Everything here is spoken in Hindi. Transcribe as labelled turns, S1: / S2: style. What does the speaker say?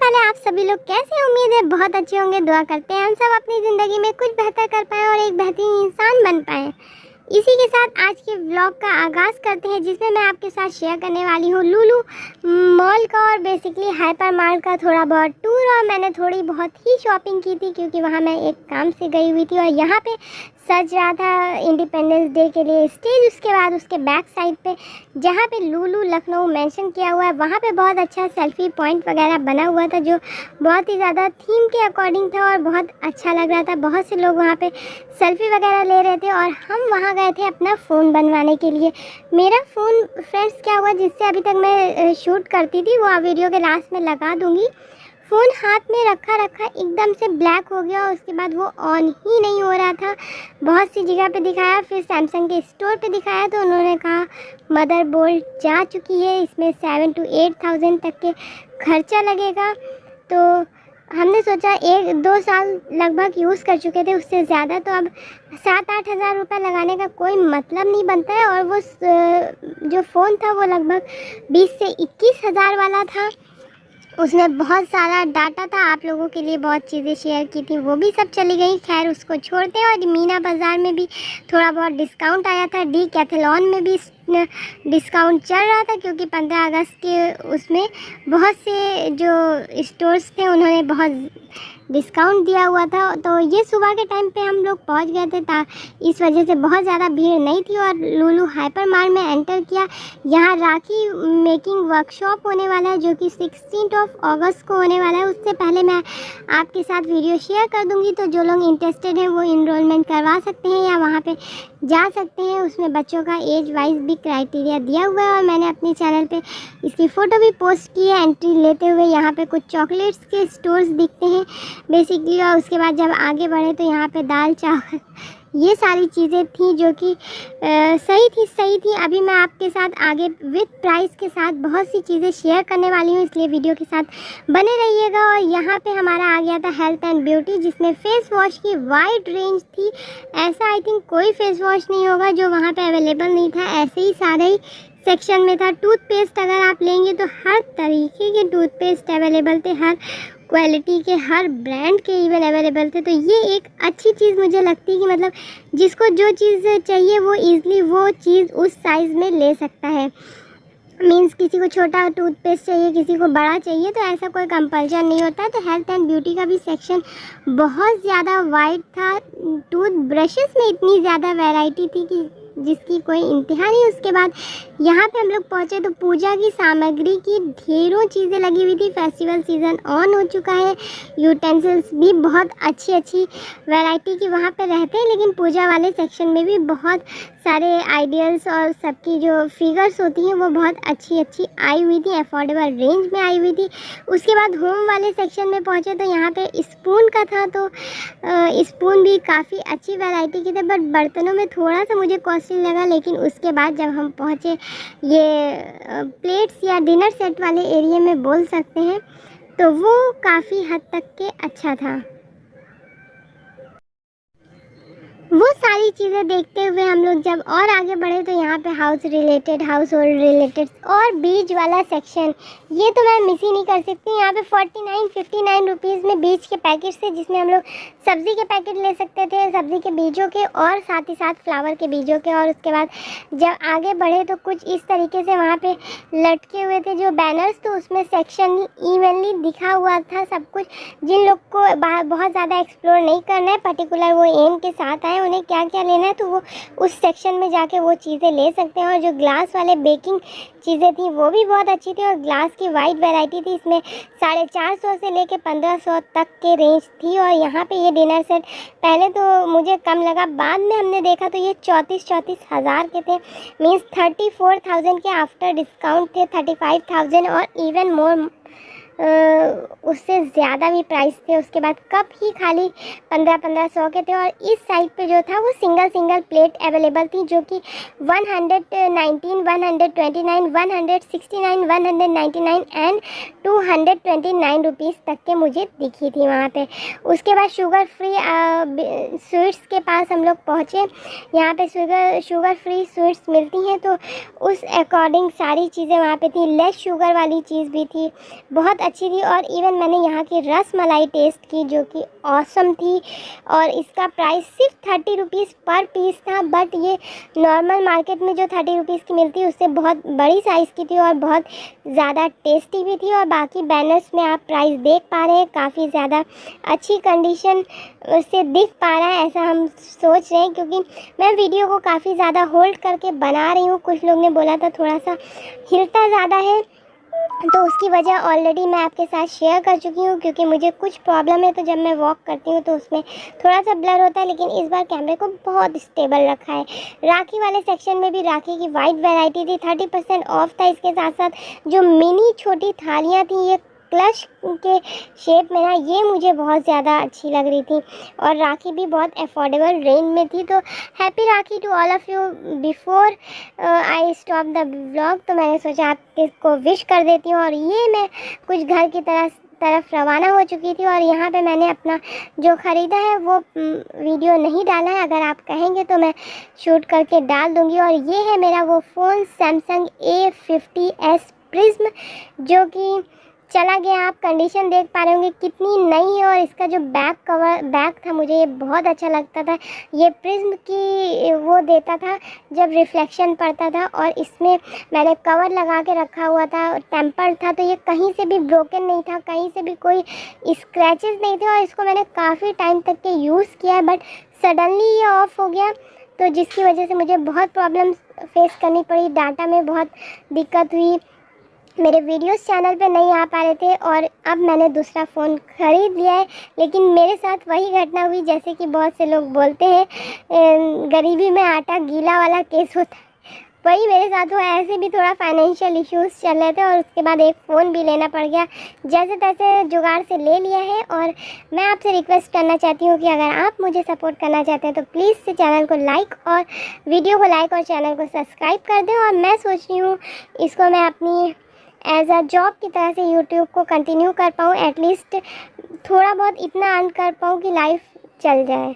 S1: हाल है आप सभी लोग कैसे हैं? उम्मीद है बहुत अच्छे होंगे। दुआ करते हैं हम सब अपनी ज़िंदगी में कुछ बेहतर कर पाएँ और एक बेहतरीन इंसान बन पाएँ। इसी के साथ आज के व्लॉग का आगाज़ करते हैं, जिसमें मैं आपके साथ शेयर करने वाली हूँ लुलु मॉल का और बेसिकली हाइपर मार्ट का थोड़ा बहुत टूर। और मैंने थोड़ी बहुत ही शॉपिंग की थी क्योंकि वहाँ मैं एक काम से गई हुई थी और यहाँ पे सज रहा था इंडिपेंडेंस डे के लिए स्टेज। उसके बाद उसके बैक साइड पे जहाँ पे लुलु लखनऊ मेंशन किया हुआ है वहाँ पे बहुत अच्छा सेल्फी पॉइंट वगैरह बना हुआ था, जो बहुत ही ज़्यादा थीम के अकॉर्डिंग था और बहुत अच्छा लग रहा था। बहुत से लोग वहाँ पे सेल्फी वगैरह ले रहे थे और हम वहाँ गए थे अपना फ़ोन बनवाने के लिए। मेरा फ़ोन फ्रेंड्स क्या हुआ जिससे अभी तक मैं शूट करती थी, वो वीडियो के लास्ट में लगा दूँगी। फ़ोन हाथ में रखा एकदम से ब्लैक हो गया और उसके बाद वो ऑन ही नहीं हो रहा था। बहुत सी जगह पे दिखाया, फिर सैमसंग के स्टोर पे दिखाया तो उन्होंने कहा मदरबोर्ड जा चुकी है, इसमें 7 to 8,000 तक के खर्चा लगेगा। तो हमने सोचा 1-2 साल लगभग यूज़ कर चुके थे, उससे ज़्यादा तो अब 7-8 हज़ार रुपये लगाने का कोई मतलब नहीं बनता है। और वो जो फ़ोन था वो लगभग 20 से 21 हज़ार वाला था। उसमें बहुत सारा डाटा था, आप लोगों के लिए बहुत चीज़ें शेयर की थी, वो भी सब चली गई। खैर उसको छोड़ते हैं। और मीना बाज़ार में भी थोड़ा बहुत डिस्काउंट आया था, डीकैथलॉन में भी डिस्काउंट चल रहा था क्योंकि 15 अगस्त के उसमें बहुत से जो स्टोर्स थे उन्होंने बहुत डिस्काउंट दिया हुआ था। तो ये सुबह के टाइम पे हम लोग पहुंच गए थे, इस वजह से बहुत ज़्यादा भीड़ नहीं थी। और लुलु हाइपर मार्ट में एंटर किया। यहाँ राखी मेकिंग वर्कशॉप होने वाला है जो कि 16 अगस्त को होने वाला है। उससे पहले मैं आपके साथ वीडियो शेयर कर दूँगी, तो जो लोग इंटरेस्टेड हैं वो इनरोलमेंट करवा सकते हैं या वहाँ पर जा सकते हैं। उसमें बच्चों का एज वाइज भी क्राइटेरिया दिया हुआ है और मैंने अपने चैनल पे इसकी फ़ोटो भी पोस्ट की है एंट्री लेते हुए। यहाँ पे कुछ चॉकलेट्स के स्टोर्स दिखते हैं बेसिकली। और उसके बाद जब आगे बढ़े तो यहाँ पे दाल चावल ये सारी चीज़ें थी जो कि सही थी। अभी मैं आपके साथ आगे विद प्राइस के साथ बहुत सी चीज़ें शेयर करने वाली हूँ, इसलिए वीडियो के साथ बने रहिएगा। और यहाँ पे हमारा आ गया था हेल्थ एंड ब्यूटी, जिसमें फेस वॉश की वाइड रेंज थी। ऐसा आई थिंक कोई फेस वॉश नहीं होगा जो वहाँ पे अवेलेबल नहीं था, ऐसे ही सारे ही सेक्शन में था। टूथपेस्ट अगर आप लेंगे तो हर तरीके के टूथपेस्ट अवेलेबल थे, हर क्वालिटी के, हर ब्रांड के इवन अवेलेबल थे। तो ये एक अच्छी चीज़ मुझे लगती है कि मतलब जिसको जो चीज़ चाहिए वो ईज़िली वो चीज़ उस साइज़ में ले सकता है। मीन्स किसी को छोटा टूथपेस्ट चाहिए, किसी को बड़ा चाहिए, तो ऐसा कोई कंपल्शन नहीं होता है। तो हेल्थ एंड ब्यूटी का भी सेक्शन बहुत ज़्यादा वाइड था। टूथ ब्रशेस में इतनी ज़्यादा वैरायटी थी कि जिसकी कोई इंतहा नहीं। उसके बाद यहाँ पे हम लोग पहुँचे तो पूजा की सामग्री की ढेरों चीज़ें लगी हुई थी। फेस्टिवल सीज़न ऑन हो चुका है, यूटेंसिल्स भी बहुत अच्छी वैरायटी की वहाँ पे रहते हैं, लेकिन पूजा वाले सेक्शन में भी बहुत सारे आइडियल्स और सबकी जो फिगर्स होती हैं वो बहुत अच्छी आई हुई थी, अफोर्डेबल रेंज में आई हुई थी। उसके बाद होम वाले सेक्शन में पहुँचे तो यहाँ पे स्पून का था, तो स्पून भी काफ़ी अच्छी वैरायटी की थे, बट बर्तनों में थोड़ा सा मुझे कॉस्टली लगा। लेकिन उसके बाद जब हम पहुँचे ये प्लेट्स या डिनर सेट वाले एरिया में बोल सकते हैं, तो वो काफ़ी हद तक के अच्छा था। वो सारी चीज़ें देखते हुए हम लोग जब और आगे बढ़े तो यहाँ पे हाउस होल्ड रिलेटेड और बीज वाला सेक्शन, ये तो मैं मिस ही नहीं कर सकती। यहाँ पे 49-59 रुपीज़ में बीज के पैकेट थे, जिसमें हम लोग सब्ज़ी के पैकेट ले सकते थे, सब्ज़ी के बीजों के और साथ ही साथ फ्लावर के बीजों के। और उसके बाद जब आगे बढ़े तो कुछ इस तरीके से वहाँ पे लटके हुए थे जो बैनर्स, तो उसमें सेक्शन इवनली दिखा हुआ था सब कुछ। जिन लोग को बहुत ज़्यादा एक्सप्लोर नहीं करना है, पर्टिकुलर वो एम के साथ आए उन्हें क्या क्या लेना है तो वो उस सेक्शन में जाके वो चीज़ें ले सकते हैं। और जो ग्लास वाले बेकिंग चीज़ें थी वो भी बहुत अच्छी थी और ग्लास की वाइड वैरायटी थी। इसमें 450 से लेके 1500 तक के रेंज थी। और यहाँ पे ये डिनर सेट पहले तो मुझे कम लगा, बाद में हमने देखा तो ये 34 हज़ार के थे। मीन्स 34,000 के आफ्टर डिस्काउंट थे, 35,000 और इवन मोर उससे ज़्यादा भी प्राइस थे। उसके बाद कप ही खाली 1500 के थे। और इस साइड पे जो था वो सिंगल प्लेट अवेलेबल थी जो कि 119, 129, 169, 199 एंड 229 रुपीज़ तक के मुझे दिखी थी वहाँ पे। उसके बाद शुगर फ्री स्वीट्स के पास हम लोग पहुँचे। यहाँ पे शुगर फ्री स्वीट्स मिलती हैं, तो उस अकॉर्डिंग सारी चीज़ें वहाँ पे थी। लेस शुगर वाली चीज़ भी थी, बहुत अच्छी थी। और इवन मैंने यहाँ की रस मलाई टेस्ट की जो कि ऑसम थी। और इसका प्राइस सिर्फ 30 रुपीज़ पर पीस था, बट ये नॉर्मल मार्केट में जो 30 रुपीज़ की मिलती है उससे बहुत बड़ी साइज़ की थी और बहुत ज़्यादा टेस्टी भी थी। और बाकी बैनर्स में आप प्राइस देख पा रहे हैं, काफ़ी ज़्यादा अच्छी कंडीशन से दिख पा रहा है, ऐसा हम सोच रहे हैं, क्योंकि मैं वीडियो को काफ़ी ज़्यादा होल्ड करके बना रही हूँ। कुछ लोग ने बोला था थोड़ा सा हिलता ज़्यादा है, तो उसकी वजह ऑलरेडी मैं आपके साथ शेयर कर चुकी हूँ, क्योंकि मुझे कुछ प्रॉब्लम है तो जब मैं वॉक करती हूँ तो उसमें थोड़ा सा ब्लर होता है। लेकिन इस बार कैमरे को बहुत स्टेबल रखा है। राखी वाले सेक्शन में भी राखी की वाइड वैरायटी थी, 30% ऑफ था। इसके साथ साथ जो मिनी छोटी थालियाँ थी ये क्लच के शेप में ना, ये मुझे बहुत ज़्यादा अच्छी लग रही थी। और राखी भी बहुत अफोर्डेबल रेंज में थी। तो happy Rakhi to all of you before I stop the vlog. तो मैंने सोचा आपको विश कर देती हूँ। और ये मैं कुछ घर की तरफ रवाना हो चुकी थी। और यहाँ पे मैंने अपना जो ख़रीदा है वो वीडियो नहीं डाला है, अगर आप कहेंगे तो मैं शूट करके डाल दूँगी। और ये है मेरा वो फ़ोन सैमसंग A50s प्रिज्म, जो कि चला गया। आप कंडीशन देख पा रहे होंगे कितनी नई है। और इसका जो बैक था मुझे ये बहुत अच्छा लगता था। ये प्रिज्म की वो देता था जब रिफ्लेक्शन पड़ता था। और इसमें मैंने कवर लगा के रखा हुआ था, टेम्पर्ड था, तो ये कहीं से भी ब्रोकन नहीं था, कहीं से भी कोई स्क्रैचेस नहीं थे। और इसको मैंने काफ़ी टाइम तक के यूज़ किया है, बट सडनली ये ऑफ हो गया, तो जिसकी वजह से मुझे बहुत प्रॉब्लम्स फेस करनी पड़ी। डाटा में बहुत दिक्कत हुई, मेरे वीडियोस चैनल पे नहीं आ पा रहे थे। और अब मैंने दूसरा फ़ोन ख़रीद लिया है। लेकिन मेरे साथ वही घटना हुई जैसे कि बहुत से लोग बोलते हैं गरीबी में आटा गीला वाला केस होता है, वही मेरे साथ हुआ। ऐसे भी थोड़ा फाइनेंशियल इश्यूज़ चल रहे थे और उसके बाद एक फ़ोन भी लेना पड़ गया। जैसे तैसे जुगाड़ से ले लिया है। और मैं आपसे रिक्वेस्ट करना चाहती हूँ कि अगर आप मुझे सपोर्ट करना चाहते हैं तो प्लीज़ से चैनल को लाइक और वीडियो को लाइक और चैनल को सब्सक्राइब कर दें। और मैं सोच रही हूँ इसको मैं अपनी एज अ जॉब की तरह से यूट्यूब को कंटिन्यू कर पाऊँ, एटलीस्ट थोड़ा बहुत इतना अर्न कर पाऊँ कि लाइफ चल जाए।